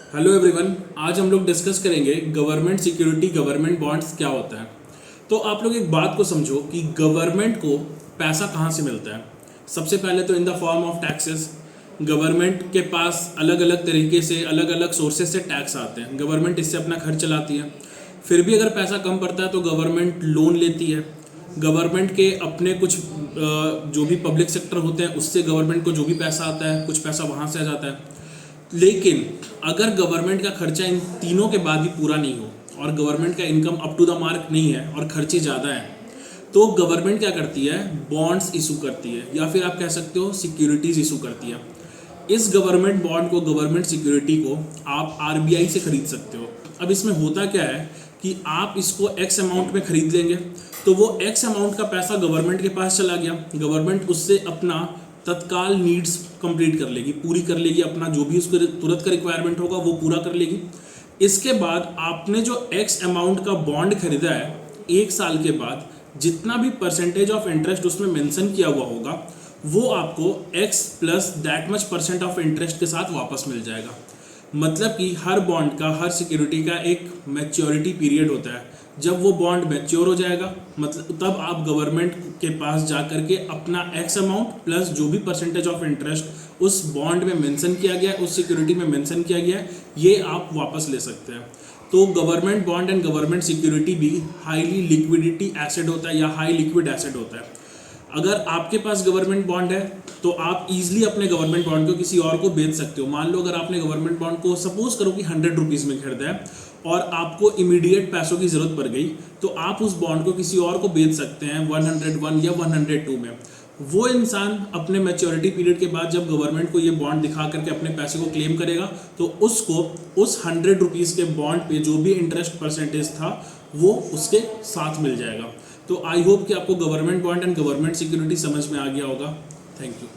Hello everyone, आज हम लोग डिस्कस करेंगे गवर्नमेंट सिक्योरिटी, गवर्नमेंट बॉन्ड्स क्या होता है। तो आप लोग एक बात को समझो कि गवर्नमेंट को पैसा कहाँ से मिलता है। सबसे पहले तो in the form of taxes. Government के पास अलग अलग तरीके से, अलग अलग सोर्सेज से टैक्स आते हैं। गवर्नमेंट इससे अपना खर्च चलाती है। फिर भी अगर पैसा कम पड़ता है तो गवर्नमेंट लोन लेती है। गवर्नमेंट के अपने कुछ जो भी पब्लिक सेक्टर होते हैं उससे गवर्नमेंट को जो भी पैसा आता है, कुछ पैसा वहाँ से आ जाता है। लेकिन अगर गवर्नमेंट का खर्चा इन तीनों के बाद भी पूरा नहीं हो और गवर्नमेंट का income up to the mark नहीं है और खर्चे ज़्यादा हैं, तो गवर्नमेंट क्या करती है, बॉन्ड्स इशू करती है, या फिर आप कह सकते हो सिक्योरिटीज इशू करती है। इस गवर्नमेंट बॉन्ड को, गवर्नमेंट सिक्योरिटी को आप आरबीआई से खरीद सकते हो। अब इसमें होता क्या है कि आप इसको एक्स अमाउंट में खरीद लेंगे तो वो एक्स अमाउंट का पैसा गवर्नमेंट के पास चला गया। गवर्नमेंट उससे अपना तत्काल नीड्स कंप्लीट कर लेगी, पूरी कर लेगी, अपना जो भी उसको तुरंत का रिक्वायरमेंट होगा वो पूरा कर लेगी। इसके बाद आपने जो एक्स अमाउंट का बॉन्ड खरीदा है, एक साल के बाद जितना भी परसेंटेज ऑफ इंटरेस्ट उसमें मेंशन किया हुआ होगा वो आपको x plus that much percent of interest के साथ वापस मिल जाएगा। मतलब कि हर बॉन्ड का, हर सिक्योरिटी का एक मैच्योरिटी पीरियड होता है। जब वो बॉन्ड मैच्योर हो जाएगा, मतलब तब आप गवर्नमेंट के पास जा कर के अपना एक्स अमाउंट प्लस जो भी परसेंटेज ऑफ इंटरेस्ट उस बॉन्ड में मेंशन किया गया है, उस सिक्योरिटी में मेंशन किया गया है, ये आप वापस ले सकते हैं। तो government bond and government security भी हाईली लिक्विडिटी एसेट होता है या हाई लिक्विड एसेट होता है। अगर आपके पास गवर्नमेंट बॉन्ड है तो आप इजीली अपने गवर्नमेंट बॉन्ड को किसी और को बेच सकते हो। मान लो अगर आपने गवर्नमेंट बॉन्ड को सपोज करो कि 100 रुपीज़ में खरीदा है और आपको इमीडिएट पैसों की ज़रूरत पड़ गई, तो आप उस बॉन्ड को किसी और को बेच सकते हैं 101 या 102 में। वो इंसान अपने मैच्योरिटी पीरियड के बाद जब गवर्नमेंट को ये बॉन्ड दिखा करके अपने पैसे को क्लेम करेगा तो उसको उस 100 रुपीज़ के बॉन्ड पे जो भी इंटरेस्ट परसेंटेज था वो उसके साथ मिल जाएगा। तो आई होप कि आपको government bond and government security समझ में आ गया होगा। Thank you.